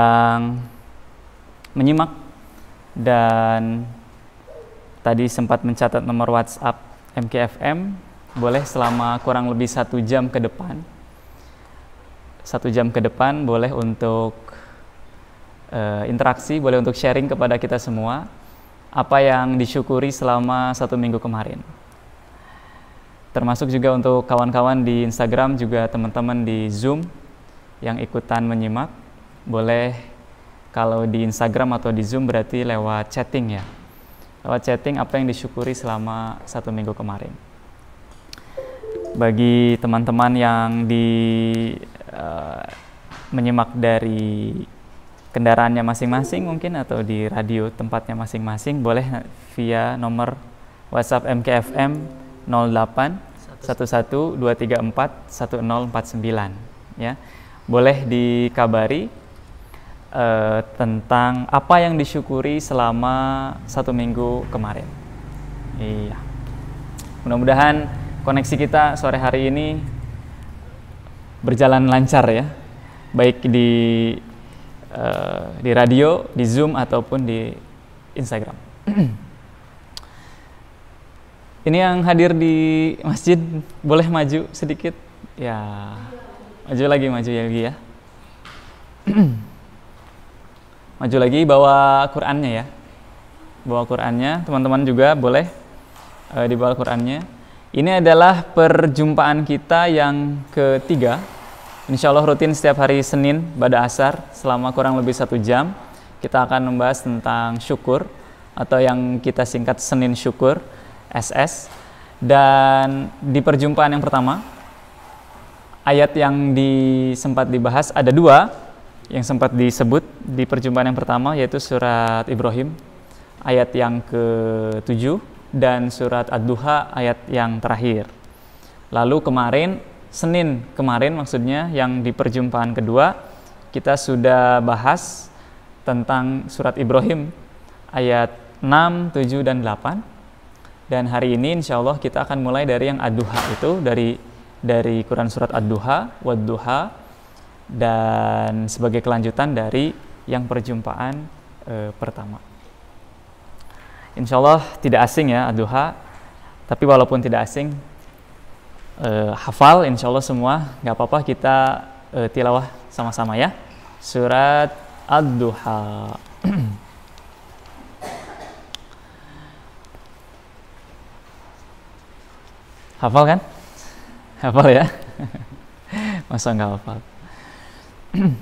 yang menyimak dan tadi sempat mencatat nomor WhatsApp MKFM, boleh selama kurang lebih 1 jam ke depan. 1 jam ke depan boleh untuk interaksi, boleh untuk sharing kepada kita semua apa yang disyukuri selama 1 minggu kemarin. Termasuk juga untuk kawan-kawan di Instagram, juga teman-teman di Zoom yang ikutan menyimak, boleh kalau di Instagram atau di Zoom berarti lewat chatting ya. Lewat chatting apa yang disyukuri selama 1 minggu kemarin. Bagi teman-teman yang menyimak dari kendaraannya masing-masing mungkin atau di radio tempatnya masing-masing, boleh via nomor WhatsApp MKFM 08 11 234 1049 ya. Boleh dikabari tentang apa yang disyukuri selama 1 minggu kemarin. Iya. Mudah-mudahan koneksi kita sore hari ini berjalan lancar ya. Baik di radio, di Zoom ataupun di Instagram. Ini yang hadir di masjid boleh maju sedikit ya. Maju lagi ya. Maju lagi, bawa Qur'annya ya. Bawa Qur'annya, teman-teman juga boleh dibawa Qur'annya. Ini adalah perjumpaan kita yang ketiga. Insya Allah rutin setiap hari Senin pada asar selama kurang lebih 1 jam. Kita akan membahas tentang syukur atau yang kita singkat Senin Syukur, SS. Dan di perjumpaan yang pertama, ayat yang sempat dibahas ada 2 yang sempat disebut di perjumpaan yang pertama, yaitu surat Ibrahim ayat yang ke-7 dan surat Ad-Duha ayat yang terakhir. Lalu Senin kemarin maksudnya yang di perjumpaan kedua kita sudah bahas tentang surat Ibrahim ayat 6, 7, dan 8. Dan hari ini insya Allah kita akan mulai dari yang Ad-Duha itu, dari Quran surat Ad-Duha, Wad-Duha, dan sebagai kelanjutan dari yang perjumpaan pertama. Insya Allah tidak asing ya Ad-Duha, tapi walaupun tidak asing, hafal insya Allah semua, nggak apa-apa kita tilawah sama-sama ya. Surat Ad-Duha. Hafal kan? Hafal ya? Masa nggak hafal?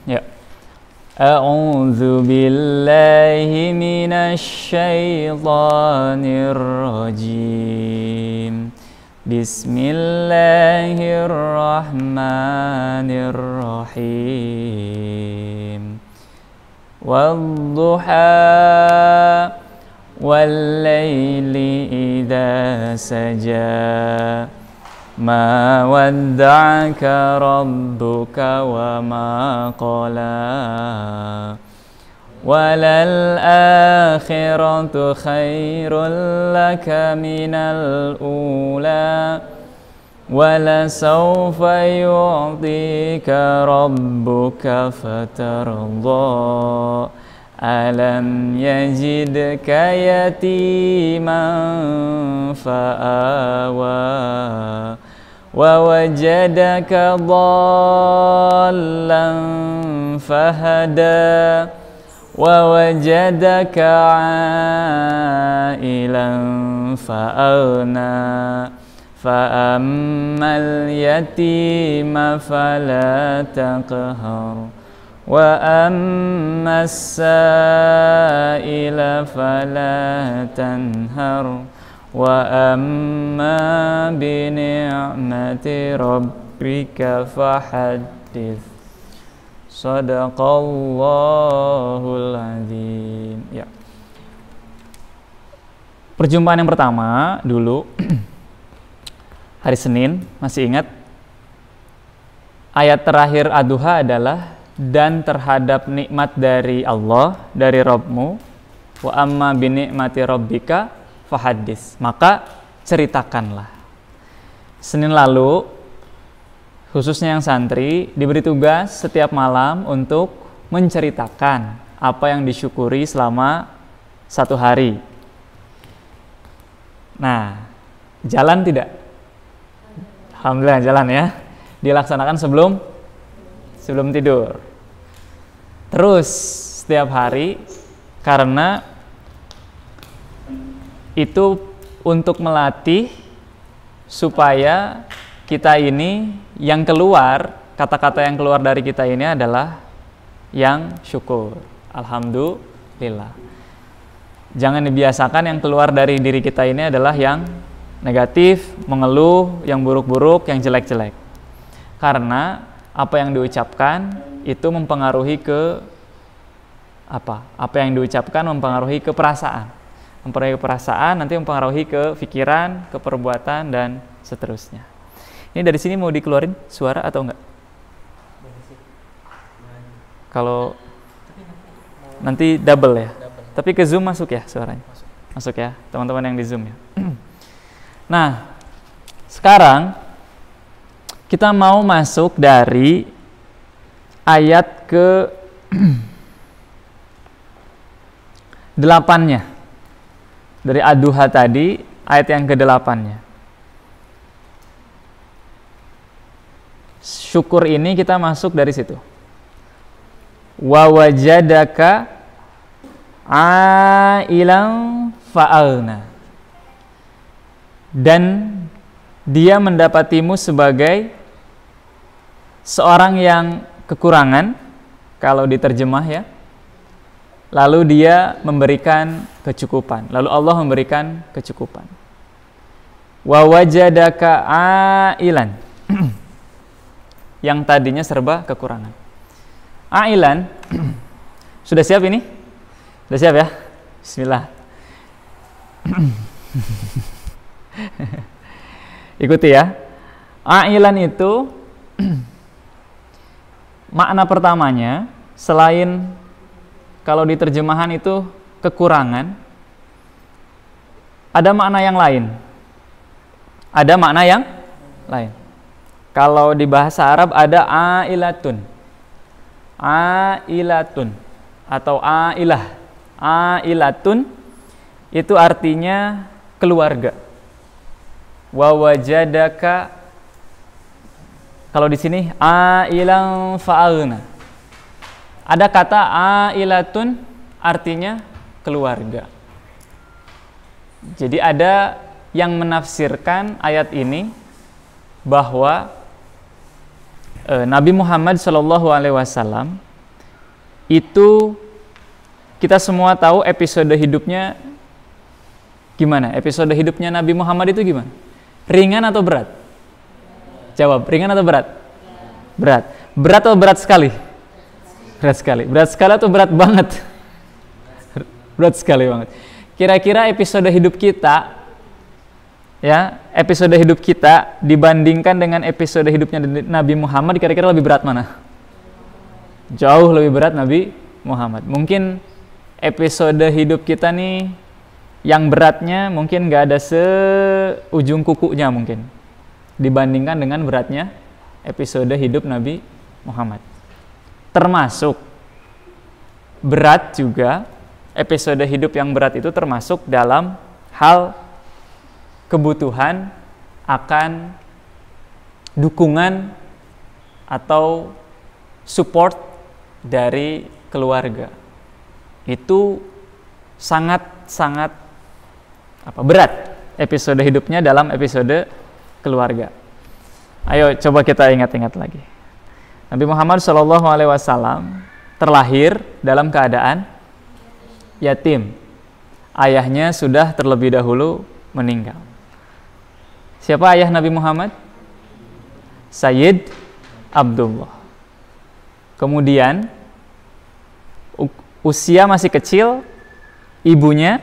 Ya. A'udzu billahi minasy syaithanir rajim. Bismillahirrahmanirrahim. Wadduha wal-laili idza saja. Ma wadda'aka rabbuka wa ma qala. Walal akhiratu khairul laka minal ula. Walasawfa yu'tika rabbuka fatarda. Alam yajidka yatiman fa'awa. Wa wajadaka dhallan fahada. Wa wajadaka ailan fa'aghna. Fa'ammal yatima fala taqhar. Wa ammas sa'ila fala tanhar. Wa amma bi ni'mati rabbika fahaddits. Shadaqallahul azim. Ya. Perjumpaan yang pertama dulu hari Senin, masih ingat? Ayat terakhir Ad-Duha adalah dan terhadap nikmat dari Allah, dari Rabbmu, wa amma bi ni'mati rabbika fahaddits, maka ceritakanlah. Senin lalu khususnya yang santri diberi tugas setiap malam untuk menceritakan apa yang disyukuri selama satu hari. Nah, jalan tidak? Alhamdulillah jalan ya. Dilaksanakan sebelum tidur. Terus setiap hari, karena itu untuk melatih supaya kita ini yang keluar, kata-kata yang keluar dari kita ini adalah yang syukur. Alhamdulillah. Jangan dibiasakan yang keluar dari diri kita ini adalah yang negatif, mengeluh, yang buruk-buruk, yang jelek-jelek. Karena apa yang diucapkan itu mempengaruhi ke apa? Apa yang diucapkan mempengaruhi ke perasaan. Mempengaruhi ke perasaan, nanti mempengaruhi ke pikiran, ke perbuatan, dan seterusnya. Ini dari sini mau dikeluarin suara atau enggak? Kalau nanti double ya. Tapi ke Zoom masuk ya suaranya? Masuk ya, teman-teman yang di Zoom ya. Nah, sekarang kita mau masuk dari ayat ke 8-nya. Dari Ad-Duha tadi, ayat yang ke-8-nya. Syukur ini kita masuk dari situ. Wa wajadaka ailan fa'alna. Dan dia mendapatimu sebagai seorang yang kekurangan, kalau diterjemah ya. Lalu dia memberikan kecukupan. Lalu Allah memberikan kecukupan. Wa wajadaka ailan. Yang tadinya serba kekurangan. Ailan. Sudah siap ini? Sudah siap ya? Bismillah. Ikuti ya. Ailan itu makna pertamanya, selain kalau di terjemahan itu kekurangan, ada makna yang lain. Ada makna yang lain. Kalau di bahasa Arab ada ailatun. Ailatun atau ailah. Ailatun itu artinya keluarga. Wa wajadaka, kalau di sini ailan fa'alna. Ada kata ailatun artinya keluarga. Jadi ada yang menafsirkan ayat ini bahwa Nabi Muhammad SAW itu, kita semua tahu episode hidupnya gimana? Episode hidupnya Nabi Muhammad itu gimana? Ringan atau berat? Jawab, ringan atau berat? Berat. Berat atau berat sekali? Berat sekali. Berat sekali atau berat banget? Berat sekali banget. Kira-kira episode hidup kita, ya, episode hidup kita dibandingkan dengan episode hidupnya Nabi Muhammad, kira-kira lebih berat mana? Jauh lebih berat Nabi Muhammad. Mungkin episode hidup kita nih yang beratnya mungkin nggak ada seujung kukunya mungkin, dibandingkan dengan beratnya episode hidup Nabi Muhammad. Termasuk berat juga, episode hidup yang berat itu termasuk dalam hal kebutuhan akan dukungan atau support dari keluarga. Itu sangat-sangat berat episode hidupnya dalam episode keluarga. Ayo coba kita ingat-ingat lagi. Nabi Muhammad SAW terlahir dalam keadaan yatim. Ayahnya sudah terlebih dahulu meninggal. Siapa ayah Nabi Muhammad? Sayyid Abdullah. Kemudian usia masih kecil, ibunya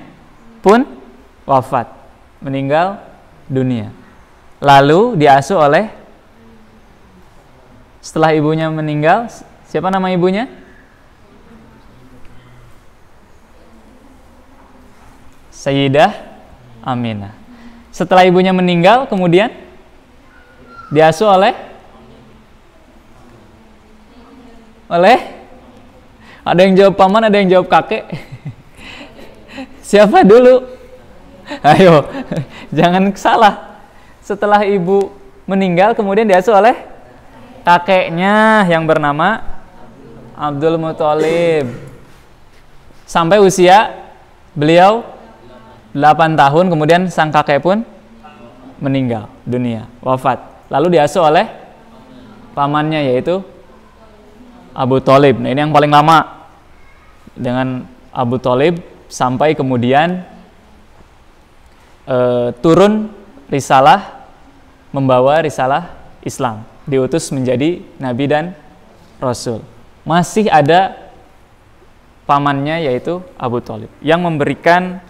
pun wafat, meninggal dunia. Lalu diasuh oleh, setelah ibunya meninggal, siapa nama ibunya? Sayyidah Aminah. Setelah ibunya meninggal, kemudian diasuh oleh Ada yang jawab paman, ada yang jawab kakek. Siapa dulu? Ayo, jangan salah. Setelah ibu meninggal, kemudian diasuh oleh kakeknya yang bernama Abdul Muthalib. Sampai usia beliau 8 tahun, kemudian sang kakek pun meninggal dunia, wafat. Lalu diasuh oleh pamannya, yaitu Abu Thalib. Nah, ini yang paling lama dengan Abu Thalib sampai kemudian turun risalah, membawa risalah Islam, diutus menjadi nabi dan rasul. Masih ada pamannya, yaitu Abu Thalib, yang memberikan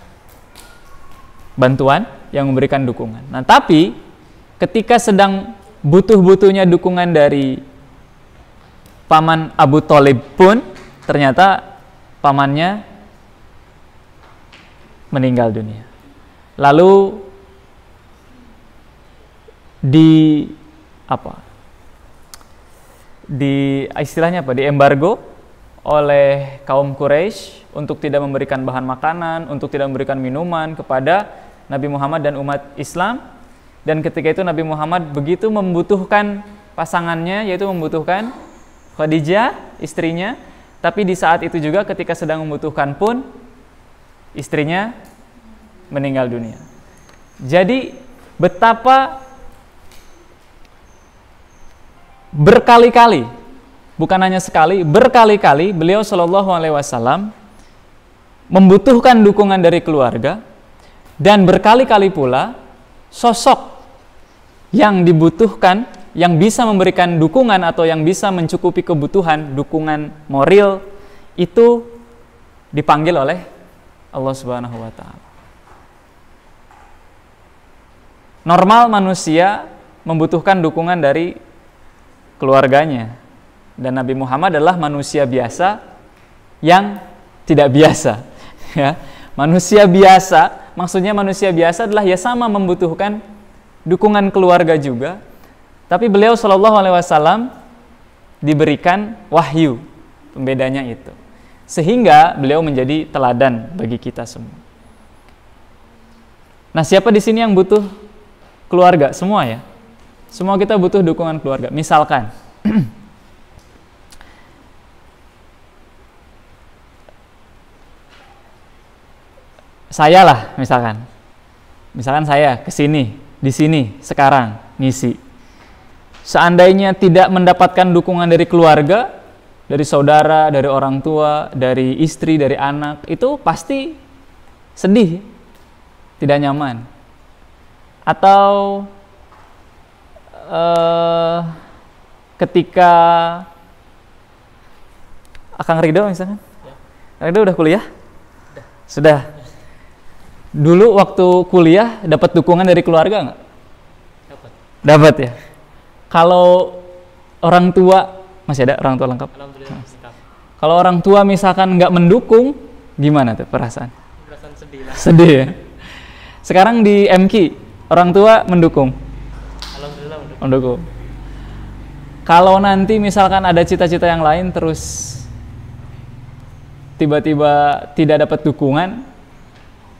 bantuan, yang memberikan dukungan. Nah, tapi ketika sedang butuh-butuhnya dukungan dari paman Abu Thalib pun, ternyata pamannya meninggal dunia. Lalu istilahnya apa? Diembargo oleh kaum Quraisy untuk tidak memberikan bahan makanan, untuk tidak memberikan minuman kepada Nabi Muhammad dan umat Islam. Dan ketika itu Nabi Muhammad begitu membutuhkan pasangannya, yaitu membutuhkan Khadijah, istrinya. Tapi di saat itu juga ketika sedang membutuhkan pun, istrinya meninggal dunia. Jadi betapa berkali-kali, bukan hanya sekali, berkali-kali beliau Shallallahu Alaihi Wasallam membutuhkan dukungan dari keluarga, dan berkali-kali pula sosok yang dibutuhkan, yang bisa memberikan dukungan atau yang bisa mencukupi kebutuhan dukungan moral itu dipanggil oleh Allah Subhanahu wa taala. Normal manusia membutuhkan dukungan dari keluarganya, dan Nabi Muhammad adalah manusia biasa yang tidak biasa, ya. Manusia biasa, maksudnya manusia biasa adalah ya sama membutuhkan dukungan keluarga juga. Tapi beliau Shallallahu Alaihi Wasallam diberikan wahyu, pembedanya itu, sehingga beliau menjadi teladan bagi kita semua. Nah, siapa di sini yang butuh keluarga? Semua ya, semua kita butuh dukungan keluarga. Misalkan saya lah, misalkan saya kesini, di sini sekarang ngisi. Seandainya tidak mendapatkan dukungan dari keluarga, dari saudara, dari orang tua, dari istri, dari anak, itu pasti sedih, tidak nyaman. Atau ketika Akang Ridho misalkan, Akang Ridho udah kuliah? Sudah. Dulu waktu kuliah dapat dukungan dari keluarga nggak? Dapat ya. Kalau orang tua, masih ada orang tua lengkap? Alhamdulillah. Kalau orang tua misalkan nggak mendukung, gimana tuh perasaan? Perasaan sedih lah. Sedih ya. Sekarang di MQ, orang tua mendukung? Alhamdulillah Mendukung. Kalau nanti misalkan ada cita-cita yang lain terus tiba-tiba tidak dapat dukungan,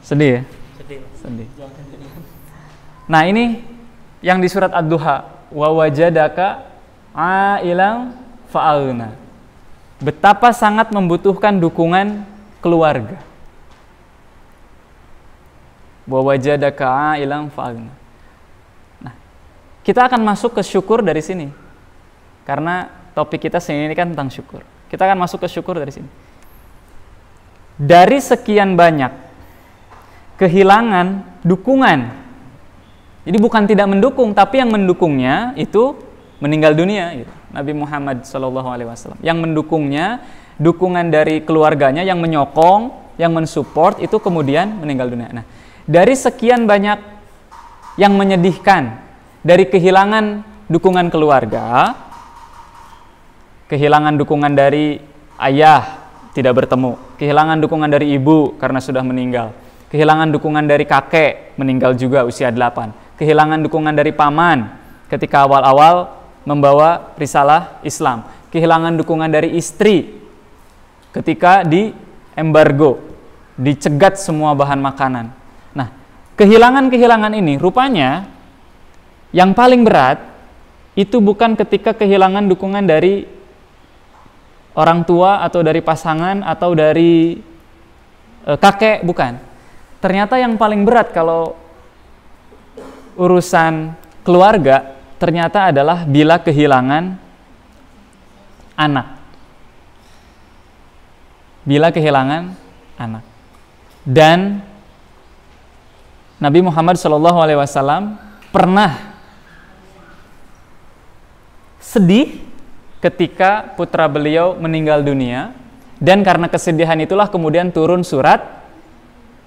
sedih ya? Sedih. Nah, ini yang di surat Ad-Duha, wa wajadaka ailan fa'alna. Betapa sangat membutuhkan dukungan keluarga. Wa wajadaka ailan fa'alna. Nah, kita akan masuk ke syukur dari sini. Karena topik kita sini kan tentang syukur. Kita akan masuk ke syukur dari sini. Dari sekian banyak kehilangan dukungan. Jadi bukan tidak mendukung, tapi yang mendukungnya itu meninggal dunia. Gitu. Nabi Muhammad SAW. Yang mendukungnya, dukungan dari keluarganya yang menyokong, yang mensupport, itu kemudian meninggal dunia. Nah, dari sekian banyak yang menyedihkan, dari kehilangan dukungan keluarga, kehilangan dukungan dari ayah, tidak bertemu, kehilangan dukungan dari ibu karena sudah meninggal, kehilangan dukungan dari kakek, meninggal juga usia 8, kehilangan dukungan dari paman ketika awal-awal membawa risalah Islam, kehilangan dukungan dari istri ketika di embargo, dicegat semua bahan makanan. Nah, kehilangan-kehilangan ini rupanya yang paling berat itu bukan ketika kehilangan dukungan dari orang tua atau dari pasangan atau dari kakek, bukan. Ternyata yang paling berat kalau urusan keluarga ternyata adalah bila kehilangan anak. Bila kehilangan anak. Dan Nabi Muhammad SAW pernah sedih ketika putra beliau meninggal dunia, dan karena kesedihan itulah kemudian turun surat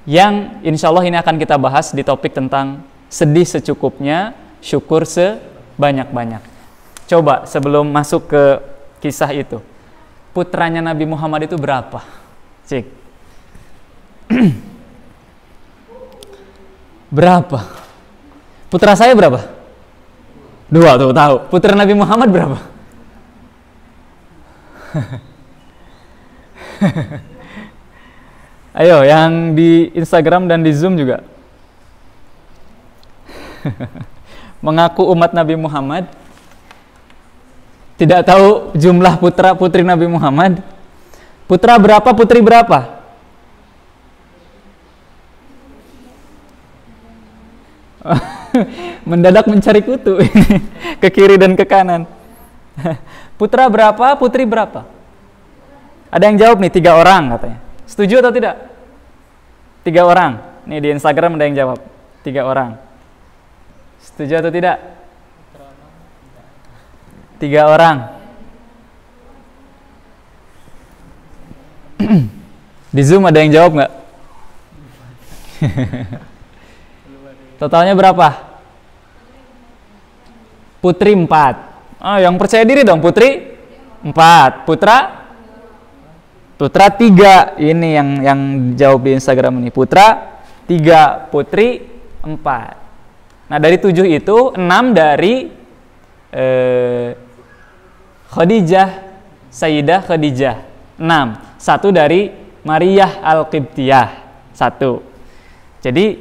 yang insya Allah ini akan kita bahas di topik tentang sedih secukupnya, syukur sebanyak-banyak. Coba sebelum masuk ke kisah itu, putranya Nabi Muhammad itu berapa? Cik. Berapa? Putra saya berapa? 2, tuh tahu. Putra Nabi Muhammad berapa? Ayo, yang di Instagram dan di Zoom juga. Mengaku umat Nabi Muhammad, tidak tahu jumlah putra putri Nabi Muhammad. Putra berapa, putri berapa? Mendadak mencari kutu ke kiri dan ke kanan. Putra berapa, putri berapa? Ada yang jawab nih, 3 orang katanya. Setuju atau tidak? 3 orang. Nih di Instagram ada yang jawab 3 orang. Setuju atau tidak? 3 orang. Di Zoom ada yang jawab nggak? Totalnya berapa? Putri 4. Yang percaya diri dong, putri 4. Putra 3. Ini yang jawab di Instagram ini. Putra 3, putri 4. Nah, dari 7 itu 6 dari Khadijah, Sayyidah Khadijah. 6. 1 dari Maryah Al-Qibtiyah. 1. Jadi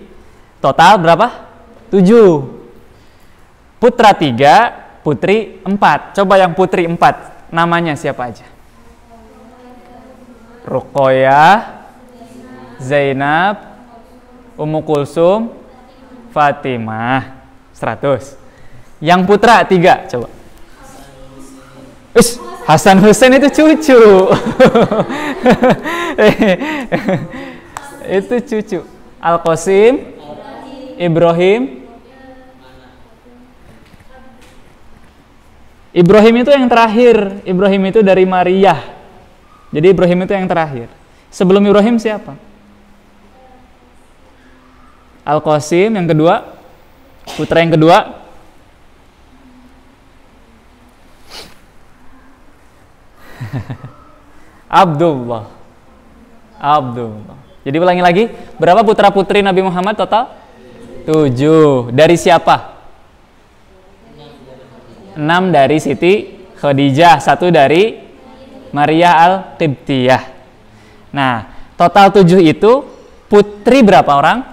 total berapa? 7. Putra 3, putri 4. Coba yang putri 4, namanya siapa aja? Ruqayyah, Zainab, Ummu Kulsum, Fatimah. 100. Yang putra 3, coba. Hasan Hussein itu cucu. Itu cucu. Al-Qasim, Ibrahim. Ibrahim itu yang terakhir. Ibrahim itu dari Maryah. Jadi Ibrahim itu yang terakhir. Sebelum Ibrahim siapa? Al-Qasim yang kedua. Putra yang kedua. Abdullah. Jadi ulangi lagi, berapa putra putri Nabi Muhammad total? 7. Dari siapa? 6 dari Siti Khadijah, 1 dari Maryah Al-Qibtiyah. Nah, total 7 itu putri berapa orang?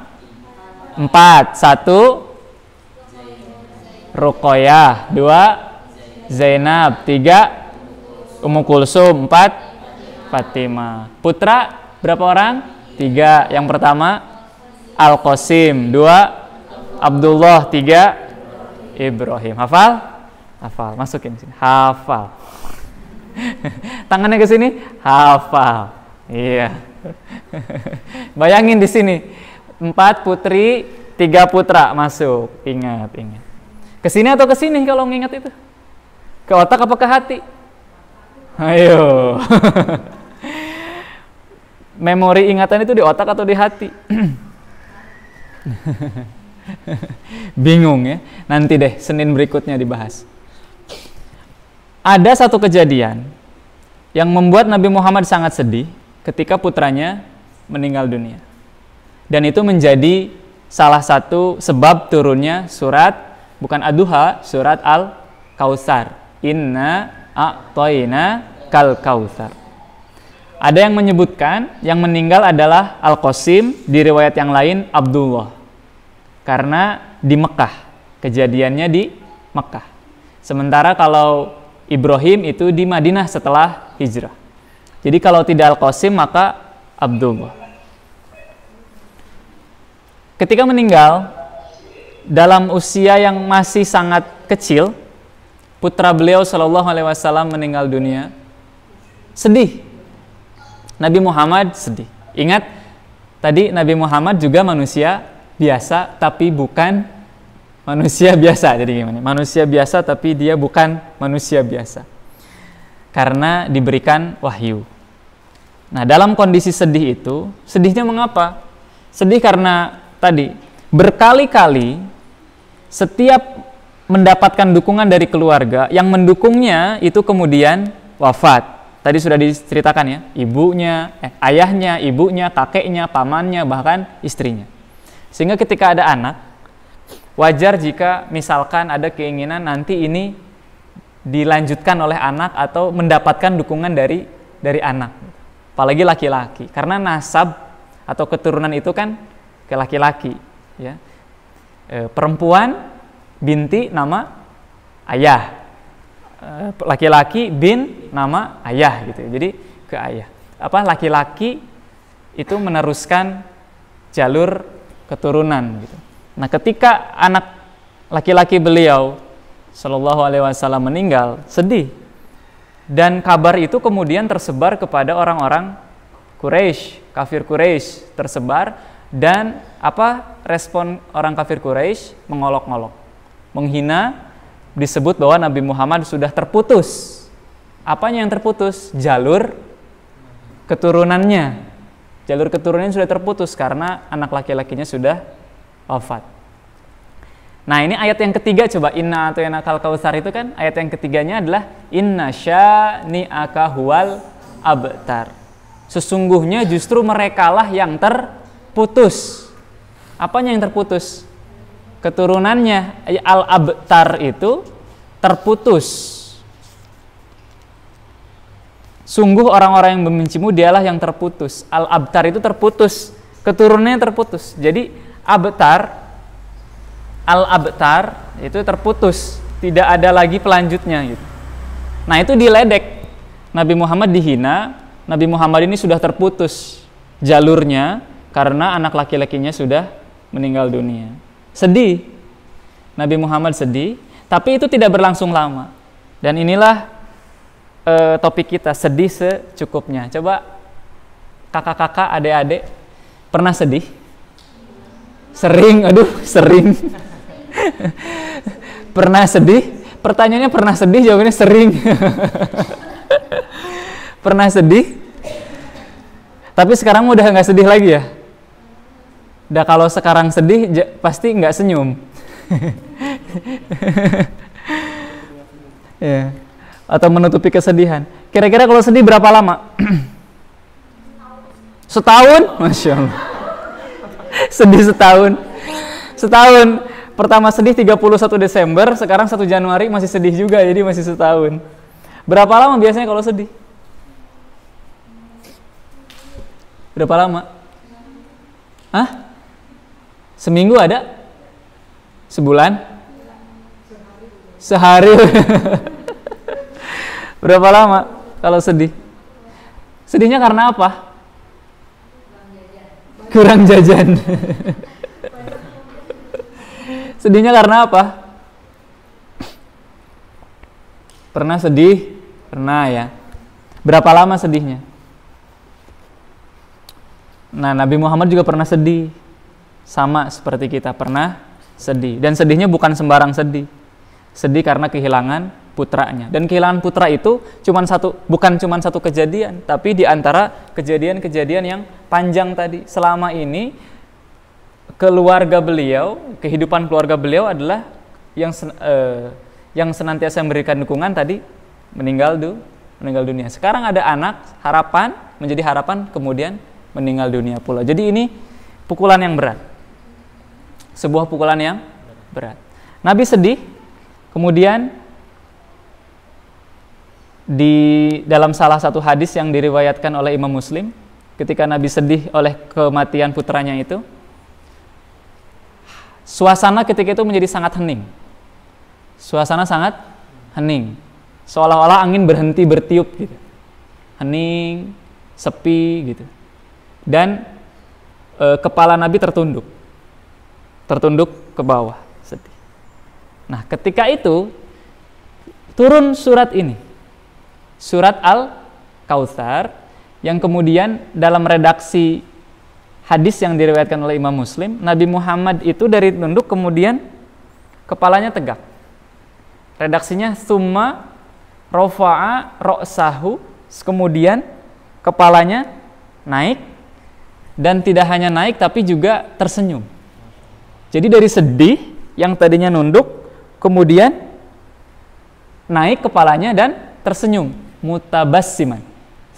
4. 1 Ruqayyah, 2 Zainab, 3 Ummu Kulsum, 4 Fatimah. Putra berapa orang? 3. Yang pertama Al-Qasim, 2 Abdullah, 3 Ibrahim. Hafal? Hafal. Masukin sini. Hafal. Tangannya ke sini. Hafal. Iya. Bayangin di sini 4 putri, 3 putra masuk. Ingat. Ke sini atau ke sini kalau ngingat itu? Ke otak apa ke hati? Ayo. Memori ingatan itu di otak atau di hati? Bingung ya. Nanti deh Senin berikutnya dibahas. Ada satu kejadian yang membuat Nabi Muhammad sangat sedih ketika putranya meninggal dunia. Dan itu menjadi salah satu sebab turunnya surat, bukan Ad-Duha, surat Al-Kautsar. Inna a'tayna kal kautsar. Ada yang menyebutkan yang meninggal adalah Al-Qasim, di riwayat yang lain Abdullah. Karena di Mekah, kejadiannya di Mekah. Sementara kalau Ibrahim itu di Madinah setelah hijrah. Jadi kalau tidak Al-Qasim maka Abdullah. Ketika meninggal dalam usia yang masih sangat kecil, putra beliau Shallallahu Alaihi Wasallam meninggal dunia. Sedih. Nabi Muhammad sedih. Ingat, tadi Nabi Muhammad juga manusia biasa, tapi bukan manusia biasa. Jadi gimana? Manusia biasa, tapi dia bukan manusia biasa. Karena diberikan wahyu. Nah, dalam kondisi sedih itu, sedihnya mengapa? Sedih karena tadi, berkali-kali setiap mendapatkan dukungan dari keluarga, yang mendukungnya itu kemudian wafat. Tadi sudah diceritakan ya, ibunya, ayahnya, ibunya, kakeknya, pamannya, bahkan istrinya. Sehingga ketika ada anak, wajar jika misalkan ada keinginan nanti ini dilanjutkan oleh anak atau mendapatkan dukungan dari anak. Apalagi laki-laki, karena nasab atau keturunan itu kan ke laki-laki. Ya. Perempuan, binti, nama ayah. Laki-laki bin nama ayah gitu. Jadi ke ayah. Laki-laki itu meneruskan jalur keturunan gitu. Nah, ketika anak laki-laki beliau Shallallahu Alaihi Wasallam meninggal, sedih. Dan kabar itu kemudian tersebar kepada orang-orang Quraisy, kafir Quraisy tersebar, dan respon orang kafir Quraisy? Mengolok-olok, menghina. Disebut bahwa Nabi Muhammad sudah terputus. Apanya yang terputus? Jalur keturunannya. Jalur keturunannya sudah terputus karena anak laki-lakinya sudah wafat. Nah, ini ayat yang ketiga, coba inna a'tainakal kautsar itu kan ayat yang ketiganya adalah inna syani'aka huwal abtar. Sesungguhnya justru merekalah yang terputus. Apanya yang terputus? Keturunannya. Al-abtar itu terputus. Sungguh orang-orang yang membencimu dialah yang terputus. Al-abtar itu terputus, keturunannya terputus. Jadi abtar, al-abtar itu terputus, tidak ada lagi pelanjutnya gitu. Nah, itu diledek. Nabi Muhammad dihina. Nabi Muhammad ini sudah terputus jalurnya karena anak laki-lakinya sudah meninggal dunia. Sedih, Nabi Muhammad sedih, tapi itu tidak berlangsung lama. Dan inilah topik kita, sedih secukupnya. Coba kakak-kakak, adik-adik, pernah sedih? Sering, sering. Pernah sedih? Pertanyaannya pernah sedih, jawabannya sering. Pernah sedih? Tapi sekarang udah nggak sedih lagi ya? Udah, kalau sekarang sedih pasti nggak senyum. Ya. Atau menutupi kesedihan. Kira-kira kalau sedih berapa lama? Setahun? Masya Allah. Sedih setahun. Setahun. Pertama sedih 31 Desember, sekarang 1 Januari masih sedih juga, jadi masih setahun. Berapa lama biasanya kalau sedih? Berapa lama? Hah? Seminggu ada? Sebulan? Sehari? Berapa lama kalau sedih? Sedihnya karena apa? Kurang jajan. Sedihnya karena apa? Pernah sedih? Pernah ya. Berapa lama sedihnya? Nah, Nabi Muhammad juga pernah sedih. Sama seperti kita pernah sedih. Dan sedihnya bukan sembarang sedih. Sedih karena kehilangan putranya. Dan kehilangan putra itu bukan cuma satu kejadian, tapi di antara kejadian-kejadian yang panjang tadi. Selama ini keluarga beliau, kehidupan keluarga beliau adalah yang senantiasa memberikan dukungan tadi meninggal dunia. Sekarang ada anak, menjadi harapan, kemudian meninggal dunia pula. Jadi ini pukulan yang berat. Sebuah pukulan yang berat. Nabi sedih, kemudian di dalam salah satu hadis yang diriwayatkan oleh Imam Muslim, ketika Nabi sedih oleh kematian putranya itu, suasana ketika itu menjadi sangat hening. Suasana sangat hening, seolah-olah angin berhenti bertiup gitu. Hening, sepi gitu. Dan kepala Nabi tertunduk ke bawah, sedih. Nah, ketika itu turun surat ini, surat Al-Kautsar, yang kemudian dalam redaksi hadis yang diriwayatkan oleh Imam Muslim, Nabi Muhammad itu dari tunduk kemudian kepalanya tegak. Redaksinya summa rafa'a ra'sahu, kemudian kepalanya naik, dan tidak hanya naik tapi juga tersenyum. Jadi dari sedih yang tadinya nunduk kemudian naik kepalanya dan tersenyum, mutabassiman.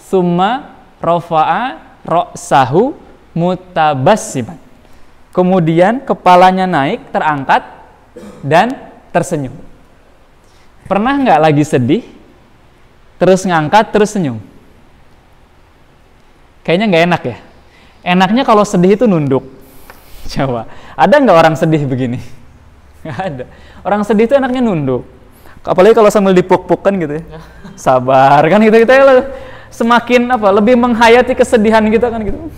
Summa rafa'a ra'sahu mutabassiman. Kemudian kepalanya naik, terangkat dan tersenyum. Pernah nggak lagi sedih terus ngangkat terus senyum? Kayaknya nggak enak ya. Enaknya kalau sedih itu nunduk. Coba, ada nggak orang sedih begini? Nggak ada. Orang sedih itu enaknya nunduk. Apalagi kalau sambil dipuk-pukan gitu ya. Sabar kan gitu, kita semakin lebih menghayati kesedihan kita kan gitu.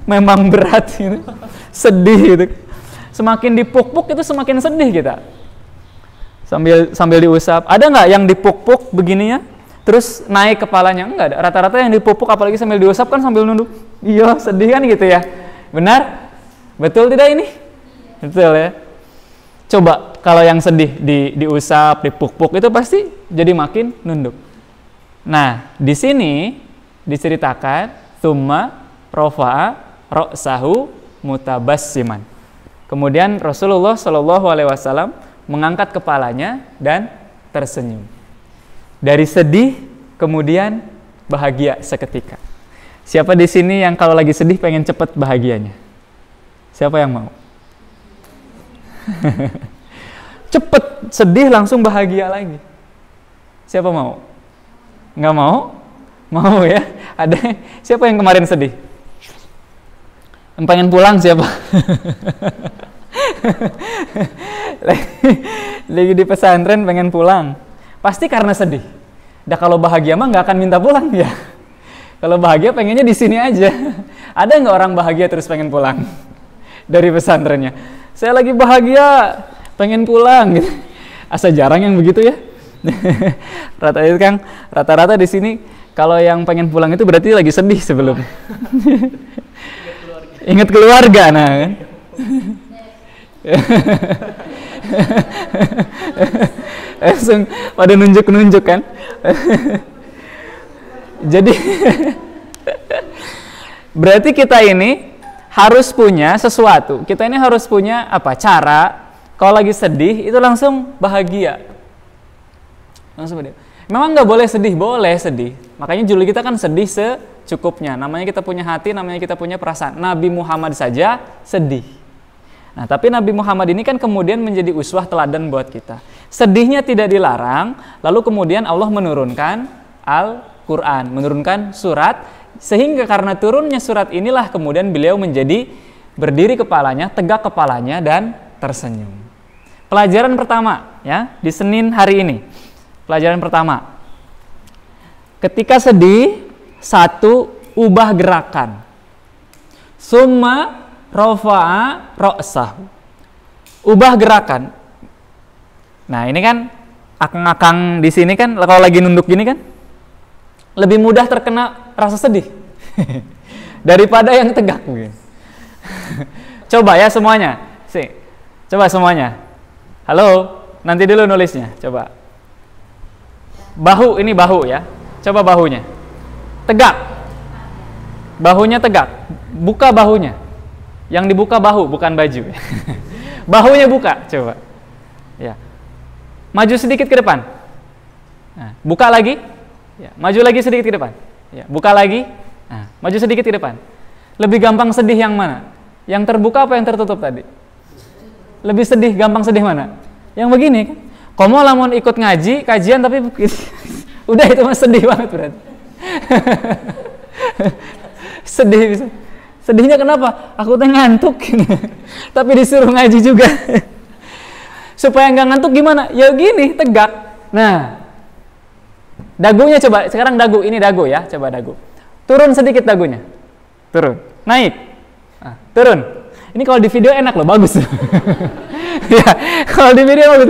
Memang berat gitu. Sedih gitu. Semakin dipuk-puk itu semakin sedih kita. Sambil diusap. Ada nggak yang dipuk-puk begininya terus naik kepalanya? Enggak ada. Rata-rata yang dipuk-puk apalagi sambil diusap kan sambil nunduk. Iya, sedih kan gitu ya. Benar? Betul tidak ini? Betul ya. Coba kalau yang sedih diusap, dipuk-puk itu pasti jadi makin nunduk. Nah, di sini diceritakan tsumma rafa'a ra'sahu mutabassiman. Kemudian Rasulullah Shallallahu alaihi wasallam mengangkat kepalanya dan tersenyum. Dari sedih kemudian bahagia seketika. Siapa di sini yang kalau lagi sedih pengen cepet bahagianya? Siapa yang mau? Cepet sedih langsung bahagia lagi. Siapa mau? Nggak mau? Mau ya? Ada? Siapa yang kemarin sedih? Yang pengen pulang siapa? Lagi di pesantren pengen pulang. Pasti karena sedih. Dah kalau bahagia mah nggak akan minta pulang ya. Kalau bahagia pengennya di sini aja. Ada nggak orang bahagia terus pengen pulang dari pesantrennya? Saya lagi bahagia, pengen pulang gitu. Asa jarang yang begitu ya. Rata-rata di sini kalau yang pengen pulang itu berarti lagi sedih sebelum. Ingat keluarga nah kan. Langsung pada nunjuk-nunjuk kan. Jadi berarti kita ini harus punya sesuatu. Kita ini harus punya cara kalau lagi sedih itu langsung bahagia. Langsung bahagia. Memang nggak boleh sedih, boleh sedih. Makanya judul kita kan sedih secukupnya. Namanya kita punya hati, namanya kita punya perasaan. Nabi Muhammad saja sedih. Nah, tapi Nabi Muhammad ini kan kemudian menjadi uswah teladan buat kita. Sedihnya tidak dilarang, lalu kemudian Allah menurunkan Al-Quran, menurunkan surat, sehingga karena turunnya surat inilah kemudian beliau menjadi berdiri kepalanya, tegak kepalanya, dan tersenyum. Pelajaran pertama ya di Senin hari ini. Pelajaran pertama. Ketika sedih, satu, ubah gerakan. Summa rafa'a ra'sahu. Ubah gerakan. Nah, ini kan akang-akang di sini kan kalau lagi nunduk gini kan lebih mudah terkena rasa sedih daripada yang tegak mungkin. Coba ya semuanya. Coba semuanya. Halo, nanti dulu nulisnya. Coba. Bahu, ini bahu ya. Coba bahunya. Tegak. Bahunya tegak. Buka bahunya. Yang dibuka bahu, bukan baju. Bahunya buka, coba. Ya. Maju sedikit ke depan. Nah, buka lagi. Ya. Maju lagi sedikit ke depan. Ya. Buka lagi. Nah, maju sedikit ke depan. Lebih gampang sedih yang mana? Yang terbuka apa yang tertutup tadi? Lebih sedih, gampang sedih mana? Yang begini kan? Komo lamun ikut ngaji, kajian tapi Udah itu mah sedih banget berarti. Sedih bisa. Sedihnya kenapa? Aku teh ngantuk. Tapi disuruh ngaji juga. Supaya nggak ngantuk gimana? Ya gini, tegak. Nah, dagunya coba. Sekarang dagu, ini dagu ya. Coba dagu. Turun sedikit dagunya. Turun. Naik. Nah, turun. Ini kalau di video enak loh, bagus. Ya, kalau di video bagus.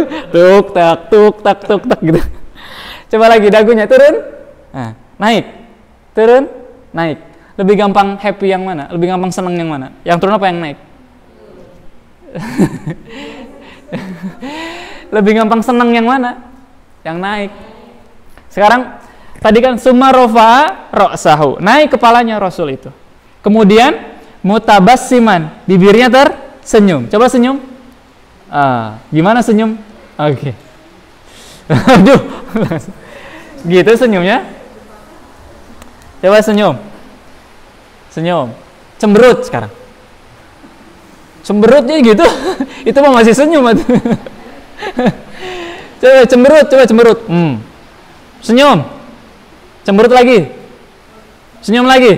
Tuk tak gitu. Coba lagi dagunya turun. Nah, naik. Turun, naik. Lebih gampang happy yang mana? Lebih gampang seneng yang mana? Yang turun apa yang naik? Lebih gampang seneng yang mana? Yang naik. Sekarang tadi kan summa rafa'a ra'sahu. Naik kepalanya Rasul itu. Kemudian mutabassiman, bibirnya tersenyum. Coba senyum. Gimana senyum? Oke. Aduh. Gitu senyumnya. Coba senyum. Senyum. Cemberut sekarang. Cemberutnya gitu. Itu mah masih senyum. Coba cemberut. Senyum. Cemberut lagi. Senyum lagi.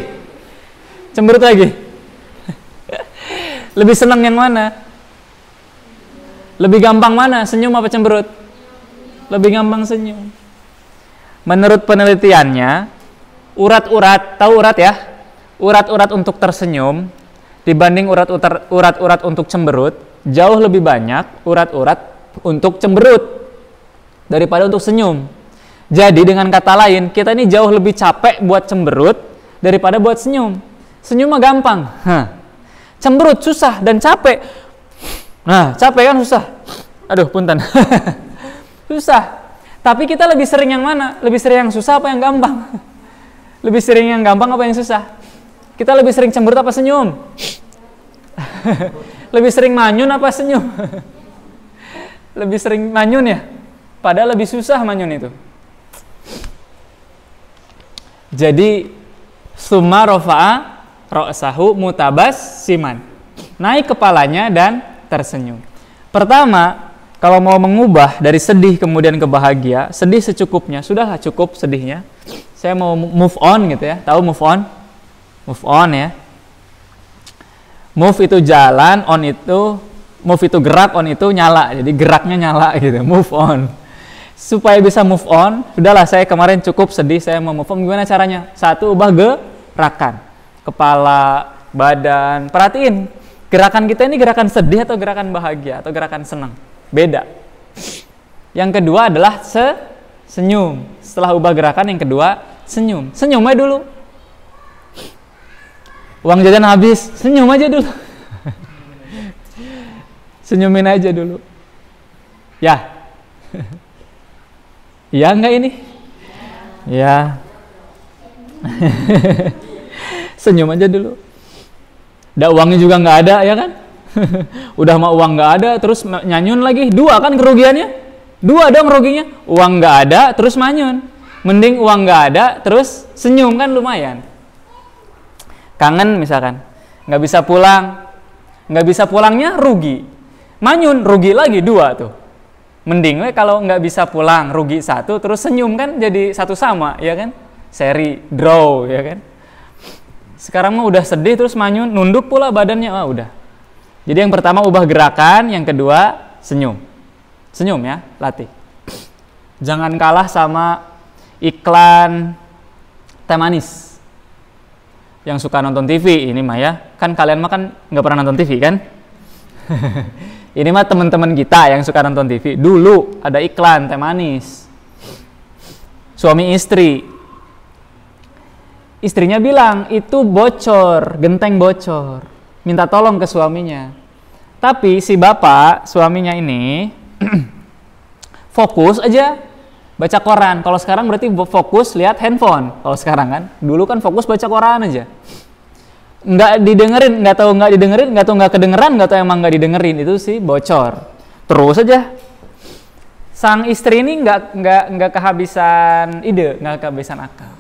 Cemberut lagi. Lebih senang yang mana? Lebih gampang mana? Senyum apa cemberut? Lebih gampang senyum. Menurut penelitiannya, urat-urat, tahu urat ya? Urat-urat untuk tersenyum dibanding urat-urat untuk cemberut, jauh lebih banyak urat-urat untuk cemberut daripada untuk senyum. Jadi dengan kata lain, kita ini jauh lebih capek buat cemberut daripada buat senyum. Senyum mah gampang. Cemberut susah dan capek. Nah, capek kan susah. Aduh, punten. Susah. Tapi kita lebih sering yang mana? Lebih sering yang susah apa yang gampang? Lebih sering yang gampang apa yang susah? Kita lebih sering cemberut apa senyum? Lebih sering manyun apa senyum? Lebih sering manyun ya? Padahal lebih susah manyun itu. Jadi summa rafa'a ra'sahu mutabassiman. Naik kepalanya dan tersenyum. Pertama, kalau mau mengubah dari sedih kemudian ke bahagia, sedih secukupnya, sudahlah cukup sedihnya. Saya mau move on gitu ya. Tahu move on? Move on ya. Move itu jalan, move itu gerak, on itu nyala. Jadi geraknya nyala gitu. Move on. Supaya bisa move on, sudahlah saya kemarin cukup sedih, saya mau move on. Gimana caranya? Satu, ubah gerakan. Kepala, badan. Perhatiin, gerakan kita ini gerakan sedih atau gerakan bahagia atau gerakan senang? Beda. Yang kedua adalah senyum. Setelah ubah gerakan, yang kedua senyum. Senyum aja dulu. Uang jajan habis, senyum aja dulu. Senyumin aja dulu. Ya. Iya enggak ini? Ya. Senyum aja dulu. Udah uangnya juga nggak ada, ya kan? Udah mah uang nggak ada, terus nyanyun lagi. Dua kan kerugiannya? Dua dong ruginya. Uang nggak ada, terus manyun. Mending uang nggak ada, terus senyum kan lumayan. Kangen misalkan, nggak bisa pulangnya rugi, manyun rugi lagi dua tuh. Mending kalau nggak bisa pulang rugi satu, terus senyum kan jadi satu sama, ya kan? Seri draw, ya kan? Sekarang mah udah sedih terus manyun, nunduk pula badannya, udah. Jadi yang pertama ubah gerakan, yang kedua senyum, ya, latih. Jangan kalah sama iklan teh manis. Yang suka nonton TV ini mah ya, kan kalian mah kan nggak pernah nonton TV kan? Ini mah teman-teman kita yang suka nonton TV. Dulu ada iklan teh manis, suami istri. Istrinya bilang itu bocor, genteng bocor, minta tolong ke suaminya. Tapi si bapak suaminya ini fokus aja baca koran. Kalau sekarang berarti fokus lihat handphone. Kalau sekarang kan, dulu kan fokus baca koran aja. Nggak didengerin, nggak tahu nggak kedengeran, nggak tahu emang nggak didengerin, itu sih bocor. Terus aja. Sang istri ini nggak kehabisan ide, nggak kehabisan akal.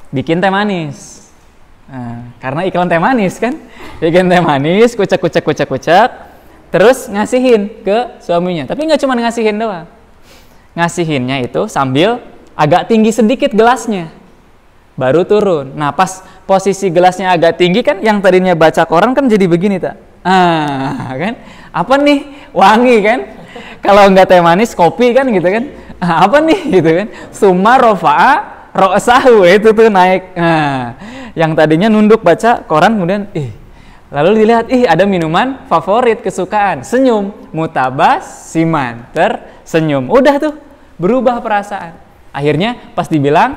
Bikin teh manis. Nah, karena iklan teh manis kan, bikin teh manis, kucek, terus ngasihin ke suaminya. Tapi nggak cuma ngasihin doang. ngasihinnya itu sambil agak tinggi sedikit gelasnya, baru turun. Nah pas posisi gelasnya agak tinggi kan, yang tadinya baca koran kan jadi begini tak? Kan? Apa nih? Wangi kan? Kalau nggak teh manis, kopi kan gitu kan? Apa nih gitu kan? Summa rofa'a ro'sahu, itu tuh naik. Yang tadinya nunduk baca koran kemudian lalu dilihat, ada minuman favorit kesukaan, senyum, mutabasiman, tersenyum. Udah tuh, berubah perasaan. Akhirnya pas dibilang,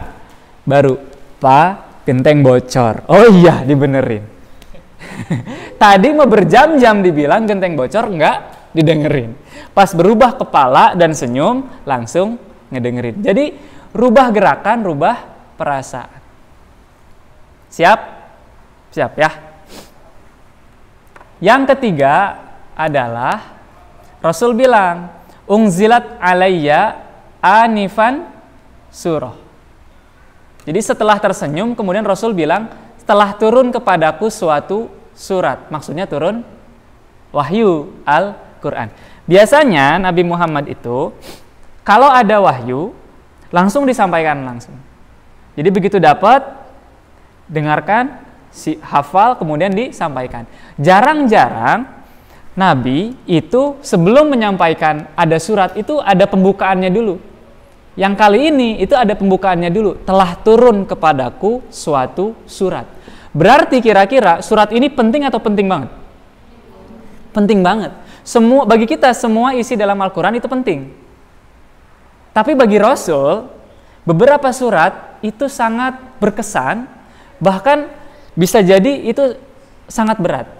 baru, Pak, genteng bocor. Oh iya, dibenerin. Tadi mau berjam-jam dibilang genteng bocor, enggak didengerin. Pas berubah kepala dan senyum, langsung ngedengerin. Jadi, rubah gerakan, rubah perasaan. Siap? Siap ya? Yang ketiga adalah Rasul bilang, unzilat alayya anifan surah. Jadi setelah tersenyum kemudian Rasul bilang, telah turun kepadaku suatu surat. Maksudnya turun wahyu Al-Quran. Biasanya Nabi Muhammad itu kalau ada wahyu langsung disampaikan langsung. Jadi begitu dapat, dengarkan, hafal, kemudian disampaikan. Jarang-jarang Nabi itu sebelum menyampaikan ada surat itu ada pembukaannya dulu. Yang kali ini itu ada pembukaannya dulu. Telah turun kepadaku suatu surat. Berarti kira-kira surat ini penting atau penting banget? Penting banget. Bagi kita semua isi dalam Al-Quran itu penting. Tapi bagi Rasul beberapa surat itu sangat berkesan, bahkan bisa jadi itu sangat berat.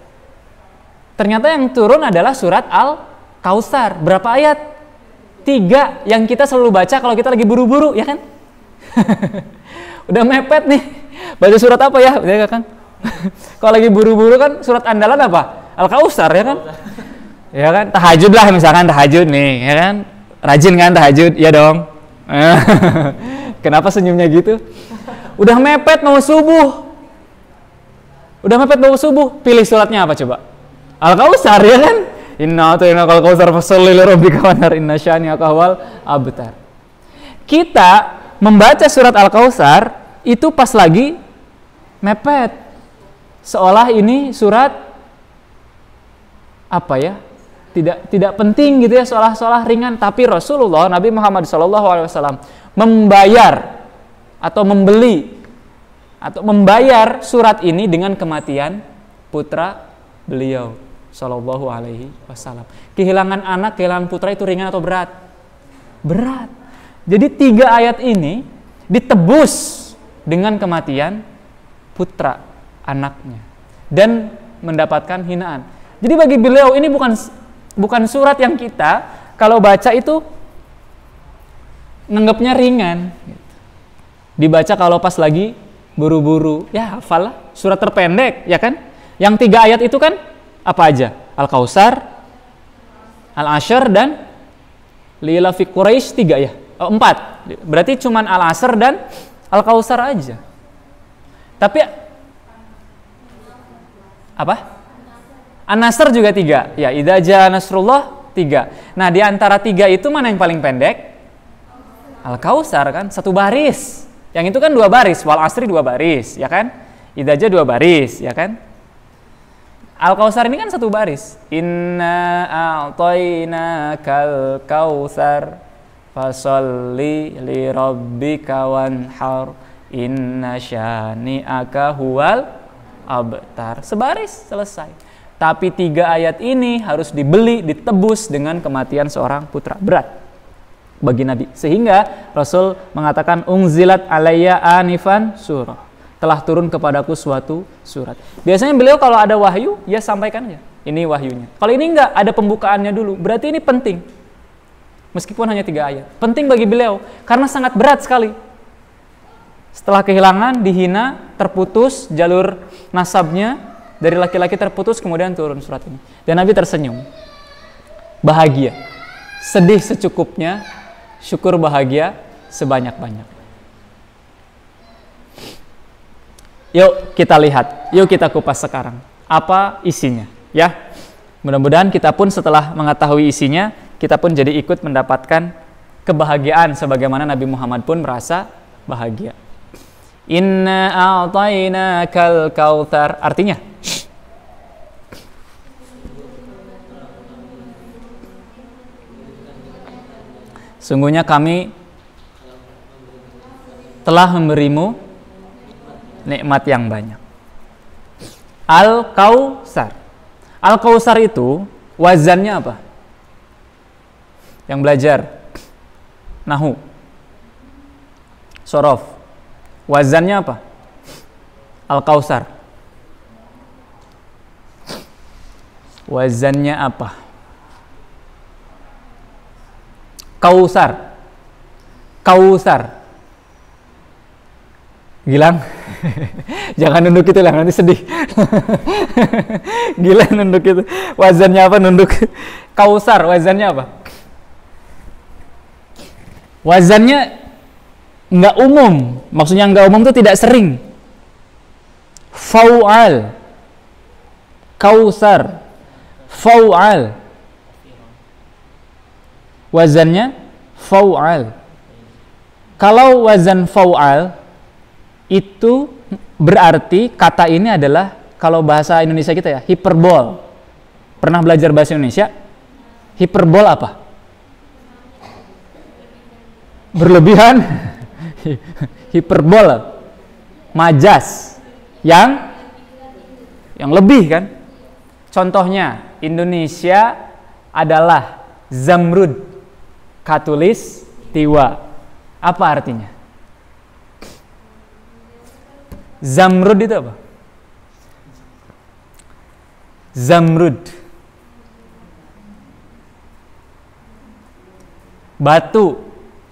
Ternyata yang turun adalah surat Al-Kautsar. Berapa ayat? 3 yang kita selalu baca kalau kita lagi buru-buru, ya kan? Udah mepet nih. Baca surat apa ya? Udah kan? Kalau lagi buru-buru kan surat andalan apa? Al-Kautsar, ya kan? Ya kan? Tahajud lah misalkan, tahajud nih, ya kan? Rajin kan tahajud? Ya dong. Kenapa senyumnya gitu? Udah mepet mau subuh. Pilih suratnya apa coba? Al-Kautsar, ya kan? Inna a'tainakal kautsar fasholli lirabbika wanhar inna syani'aka huwal abtar. Kita membaca surat Al-Kautsar itu pas lagi mepet. Seolah ini surat apa ya? Tidak penting gitu ya, seolah-olah ringan, tapi Rasulullah Nabi Muhammad SAW membayar atau membeli atau membayar surat ini dengan kematian putra beliau Sallallahu Alaihi Wasallam. Kehilangan anak, kehilangan putra itu ringan atau berat? Berat. Jadi 3 ayat ini ditebus dengan kematian putra anaknya dan mendapatkan hinaan. Jadi bagi beliau ini bukan surat yang kita kalau baca itu nganggapnya ringan. Dibaca kalau pas lagi buru-buru, ya hafal lah, surat terpendek, ya kan? Yang 3 ayat itu kan apa aja? Al-Kautsar, Al-Ashr, dan Lila fi Quraisy 3 ya? 4. Berarti cuman Al-Asr dan Al-Kautsar aja. Tapi apa? An-Nasr juga 3. Ya, idza jaa nasrullah 3. Nah, di antara 3 itu mana yang paling pendek? Al-Kautsar kan, 1 baris. Yang itu kan 2 baris, wal asri 2 baris, ya kan? Idza jaa 2 baris, ya kan? Al-Kautsar ini kan 1 baris. Inna a'tainakal kautsar fasholli li rabbika wanhar inna syani'aka huwal abtar. Sebaris, selesai. Tapi 3 ayat ini harus dibeli, ditebus dengan kematian seorang putra. Berat bagi Nabi. Sehingga Rasul mengatakan unzilat alayya anifan surah. Telah turun kepadaku suatu surat. Biasanya beliau kalau ada wahyu, ya sampaikan aja. Ini wahyunya. Kalau ini enggak, ada pembukaannya dulu. Berarti ini penting. Meskipun hanya 3 ayat. Penting bagi beliau. Karena sangat berat sekali. Setelah kehilangan, dihina, terputus, jalur nasabnya, dari laki-laki terputus, kemudian turun surat ini. Dan Nabi tersenyum. Bahagia. Sedih secukupnya, syukur bahagia sebanyak-banyak. Yuk kita lihat, yuk kita kupas sekarang. Apa isinya? Ya, mudah-mudahan kita pun setelah mengetahui isinya, kita pun jadi ikut mendapatkan kebahagiaan sebagaimana Nabi Muhammad pun merasa bahagia. Inna a'tainakal kautsar, artinya sungguhnya kami telah memberimu nikmat yang banyak. Al-Kautsar. Al-Kautsar itu wazannya apa? Yang belajar Nahu, Sorof, wazannya apa? Al-Kautsar. Wazannya apa? Kausar. Kausar. Gilang, jangan nunduk itu lah, nanti sedih. Gila nunduk itu. Wazannya apa nunduk? Kausar, wazannya apa? Wazannya nggak umum. Maksudnya nggak umum itu tidak sering. Fau'al. Kausar. Fau'al. Wazannya fau'al. Kalau wazan fau'al itu berarti kata ini adalah, kalau bahasa Indonesia kita ya, hiperbol. Pernah belajar bahasa Indonesia? Hiperbol apa? Berlebihan. Hiperbol, majas yang lebih kan. Contohnya Indonesia adalah Zamrud Khatulistiwa. Apa artinya? Zamrud itu apa? Zamrud, batu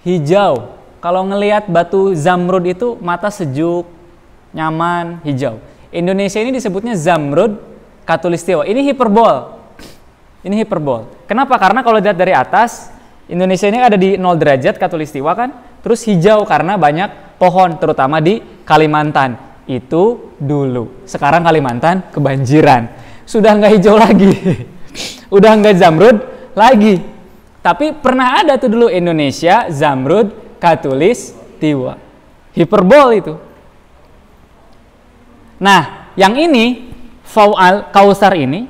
hijau. Kalau ngelihat batu zamrud itu mata sejuk, nyaman, hijau. Indonesia ini disebutnya Zamrud Khatulistiwa. Ini hiperbol. Ini hiperbol. Kenapa? Karena kalau dilihat dari atas, Indonesia ini ada di 0 derajat Khatulistiwa kan, terus hijau karena banyak pohon, terutama di Kalimantan. Itu dulu. Sekarang Kalimantan kebanjiran. Sudah nggak hijau lagi. Udah nggak Zamrud lagi. Tapi pernah ada tuh dulu Indonesia Zamrud Khatulistiwa. Hiperbol itu. Nah, yang ini Fau'al Kausar ini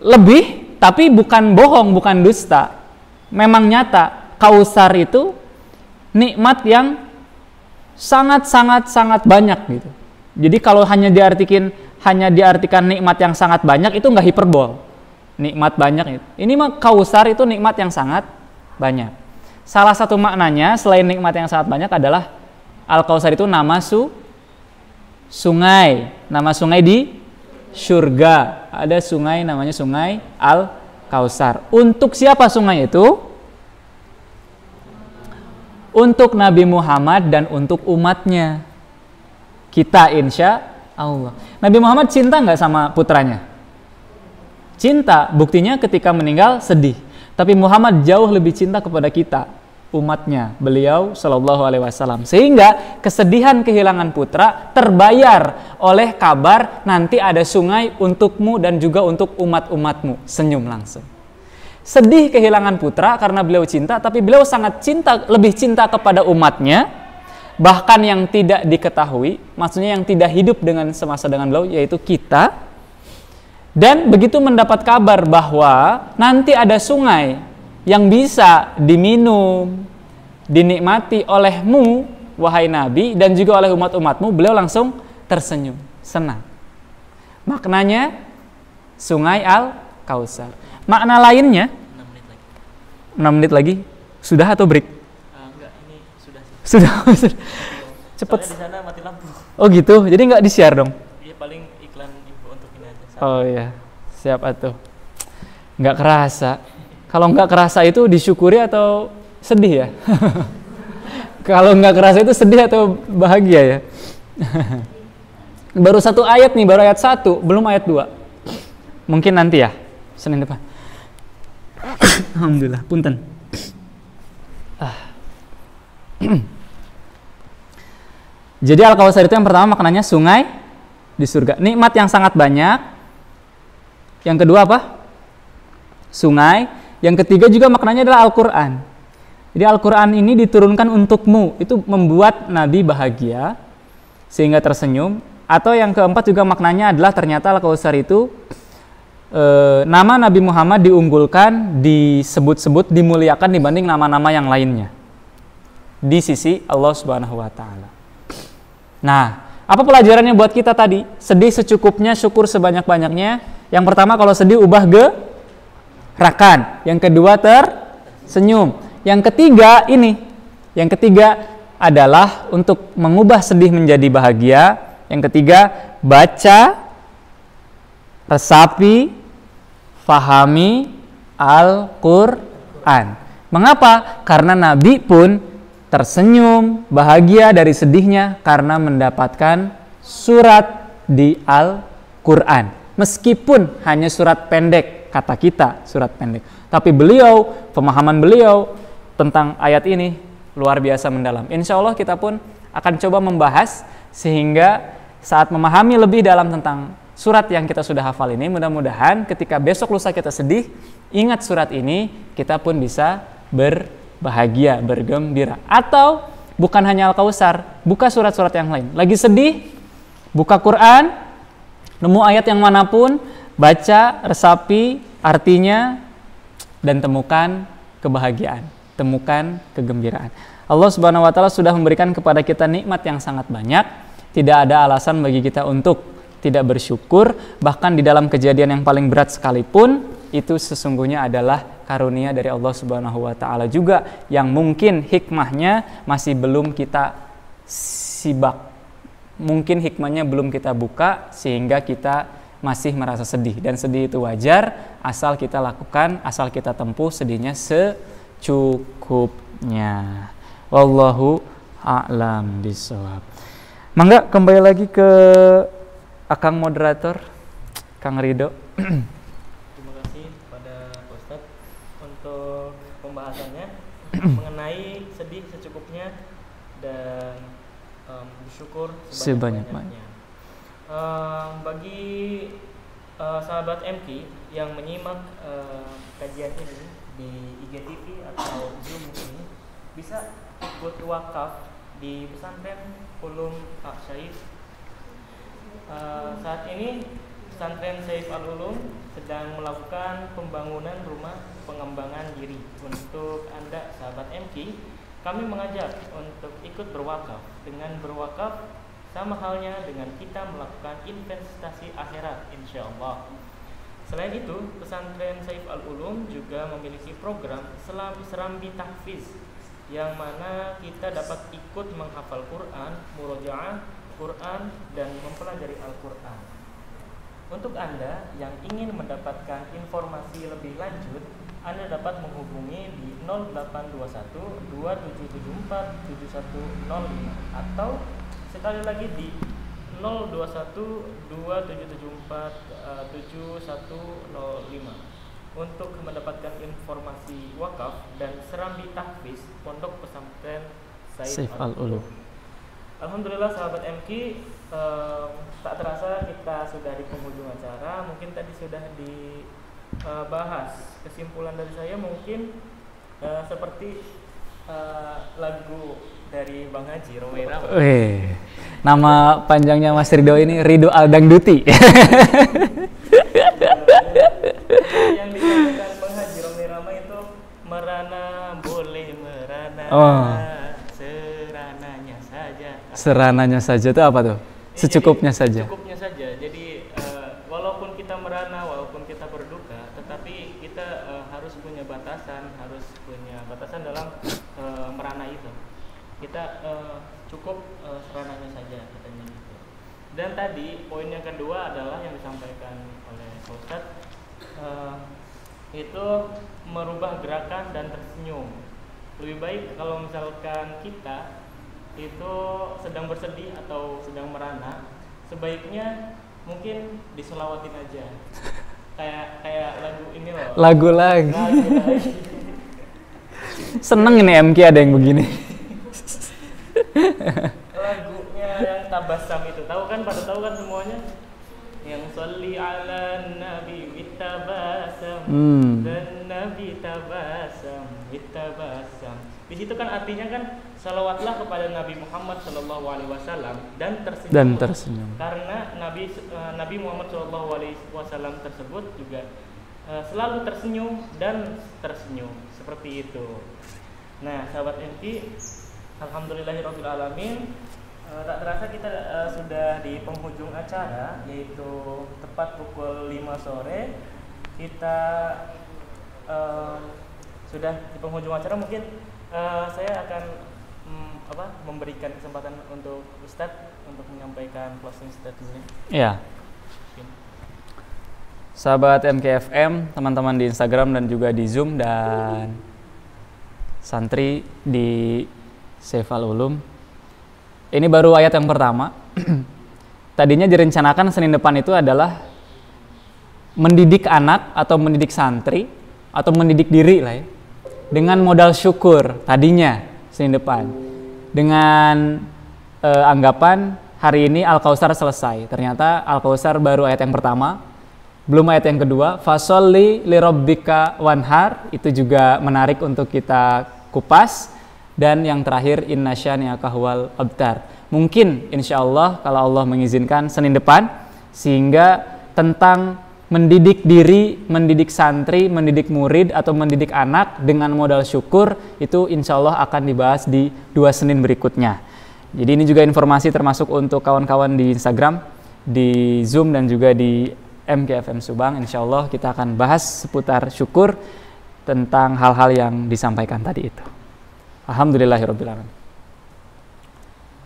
lebih, tapi bukan bohong, bukan dusta. Memang nyata. Kausar itu nikmat yang sangat banyak gitu. Jadi kalau hanya diartikan nikmat yang sangat banyak itu nggak hiperbol. Nikmat banyak itu. Ini mah kausar itu nikmat yang sangat banyak. Salah satu maknanya selain nikmat yang sangat banyak adalah Al-Kausar itu nama sungai. Nama sungai di surga. Ada sungai namanya Sungai Al-Kausar. Untuk siapa sungai itu? Untuk Nabi Muhammad dan untuk umatnya. Kita insya Allah. Nabi Muhammad cinta nggak sama putranya? Cinta. Buktinya ketika meninggal sedih. Tapi Muhammad jauh lebih cinta kepada kita, umatnya. Beliau Shallallahu Alaihi Wasallam. Sehingga kesedihan kehilangan putra terbayar oleh kabar nanti ada sungai untukmu dan juga untuk umat-umatmu. Senyum langsung. Sedih kehilangan putra karena beliau cinta, tapi beliau sangat cinta, lebih cinta kepada umatnya, bahkan yang tidak diketahui, maksudnya yang tidak hidup dengan semasa dengan beliau, yaitu kita. Dan begitu mendapat kabar bahwa nanti ada sungai yang bisa diminum, dinikmati olehmu, wahai Nabi, dan juga oleh umat-umatmu, beliau langsung tersenyum, senang. Maknanya Sungai Al-Kausar. Makna lainnya 6 menit lagi. Sudah atau break? Enggak, ini sudah. Sudah. Cepet. Soalnya di sana mati lampu. Oh gitu. Jadi nggak di-share dong? Iya, paling iklan info untuk ini aja. Oh iya. Siap atuh. Nggak kerasa. Kalau nggak kerasa itu disyukuri atau sedih ya? Kalau nggak kerasa itu sedih atau bahagia ya? Baru 1 ayat nih, baru ayat 1, belum ayat 2. Mungkin nanti ya, Senin depan. Alhamdulillah, punten. Jadi Al-Kausar itu yang pertama maknanya sungai di surga. Nikmat yang sangat banyak. Yang kedua apa? Sungai yang ketiga juga maknanya adalah Al-Quran. Jadi Al-Quran ini diturunkan untukmu, itu membuat Nabi bahagia sehingga tersenyum. Atau yang keempat juga maknanya adalah ternyata Al-Kautsar itu nama Nabi Muhammad diunggulkan, disebut-sebut, dimuliakan dibanding nama-nama yang lainnya di sisi Allah Subhanahu wa taala. Nah, apa pelajarannya buat kita tadi? Sedih secukupnya, syukur sebanyak-banyaknya. Yang pertama kalau sedih ubah gerakan. Yang kedua tersenyum. Yang ketiga ini. Yang ketiga adalah untuk mengubah sedih menjadi bahagia. Yang ketiga, baca, resapi, fahami Al-Quran. Mengapa? Karena Nabi pun tersenyum, bahagia dari sedihnya karena mendapatkan surat di Al-Quran. Meskipun hanya surat pendek, kata kita surat pendek. Tapi beliau, pemahaman beliau tentang ayat ini luar biasa mendalam. Insya Allah kita pun akan coba membahas sehingga saat memahami lebih dalam tentang surat yang kita sudah hafal ini, mudah-mudahan ketika besok lusa kita sedih, ingat surat ini, kita pun bisa berbahagia, bergembira. Atau bukan hanya Al-Kautsar, buka surat-surat yang lain. Lagi sedih, buka Quran, nemu ayat yang manapun, baca, resapi artinya, dan temukan kebahagiaan, temukan kegembiraan. Allah Subhanahu wa taala sudah memberikan kepada kita nikmat yang sangat banyak. Tidak ada alasan bagi kita untuk tidak bersyukur. Bahkan di dalam kejadian yang paling berat sekalipun, itu sesungguhnya adalah karunia dari Allah Subhanahu wa taala juga, yang mungkin hikmahnya masih belum kita sibak. Mungkin hikmahnya belum kita buka sehingga kita masih merasa sedih. Dan sedih itu wajar, asal kita lakukan, asal kita tempuh sedihnya secukupnya. Wallahu a'lam bishawab. Mangga kembali lagi ke Akang moderator, Kang Ridho. Terima kasih kepada Pak Ustadz untuk pembahasannya mengenai sedih secukupnya dan bersyukur sebanyak-banyaknya. Bagi sahabat MK yang menyimak kajian ini di IGTV atau Zoom ini, bisa ikut wakaf di pesantren Ulum Syarif. Saat ini pesantren Saif Al-Ulum sedang melakukan pembangunan rumah pengembangan diri. Untuk Anda sahabat MK, kami mengajak untuk ikut berwakaf. Dengan berwakaf sama halnya dengan kita melakukan investasi akhirat, insya Allah. Selain itu, pesantren Saif Al-Ulum juga memiliki program serambi tahfiz, yang mana kita dapat ikut menghafal Quran, murojaah Quran, dan mempelajari Al-Quran. Untuk Anda yang ingin mendapatkan informasi lebih lanjut, Anda dapat menghubungi di 0821 2774 7105 atau sekali lagi di 021 2774 7105 untuk mendapatkan informasi wakaf dan serambi tahfiz Pondok Pesantren Saif Al-Ulum. Alhamdulillah sahabat MK, tak terasa kita sudah di penghujung acara. Mungkin tadi sudah dibahas. Kesimpulan dari saya mungkin seperti lagu dari Bang Haji Romera. Nama panjangnya Mas Ridho ini Ridho Aldangduti. Yang dikatakan Bang Haji Romera itu merana boleh merana. Serananya saja itu apa tuh? Secukupnya saja. Secukupnya saja. Jadi walaupun kita merana, walaupun kita berduka, tetapi kita harus punya batasan dalam merana itu. Kita cukup serananya saja katanya gitu. Dan tadi poin yang kedua adalah yang disampaikan oleh Ustadz, itu merubah gerakan dan tersenyum. Lebih baik kalau misalkan kita itu sedang bersedih atau sedang merana, sebaiknya mungkin diselawatin aja. Kayak lagu ini loh. Lagu lagi. Seneng ini MK ada yang begini. Lagunya yang Tabassam itu, tahu kan? Pada tahu kan semuanya? yang sholli ala nabi witabasam dan nabi tabasam witabasam. Di situ kan artinya kan salawatlah kepada Nabi Muhammad Shallallahu Alaihi Wasallam dan tersenyum. Karena Nabi Muhammad Shallallahu Alaihi Wasallam tersebut juga selalu tersenyum dan tersenyum seperti itu. Nah, sahabat MK, alhamdulillahirabbil alamin. Tak terasa kita sudah di penghujung acara, yaitu tepat pukul 5 sore. Kita sudah di penghujung acara. Mungkin saya akan memberikan kesempatan untuk Ustadz untuk menyampaikan closing statement. Iya. Sahabat MKFM, teman-teman di Instagram dan juga di Zoom dan santri di Saiful Ulum. Ini baru ayat yang pertama. Tadinya direncanakan Senin depan itu adalah mendidik anak atau mendidik santri atau mendidik diri lah ya, dengan modal syukur tadinya Senin depan, dengan anggapan hari ini Al-Kautsar selesai. Ternyata Al-Kautsar baru ayat yang pertama, belum ayat yang kedua. Fasholli lirabbika wanhar, itu juga menarik untuk kita kupas. Dan yang terakhir, inna syani'aka huwal abtar. Mungkin insya Allah kalau Allah mengizinkan Senin depan, sehingga tentang mendidik diri, mendidik santri, mendidik murid atau mendidik anak dengan modal syukur, itu insya Allah akan dibahas di 2 Senin berikutnya. Jadi ini juga informasi termasuk untuk kawan-kawan di Instagram, di Zoom dan juga di MKFM Subang. Insya Allah kita akan bahas seputar syukur tentang hal-hal yang disampaikan tadi itu. Alhamdulillahirabbil alamin.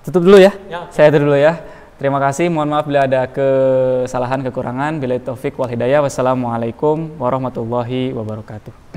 Tutup dulu ya. Saya tutup dulu ya. Terima kasih. Mohon maaf bila ada kesalahan, kekurangan. Billahi taufik wal hidayah. Wassalamualaikum warahmatullahi wabarakatuh.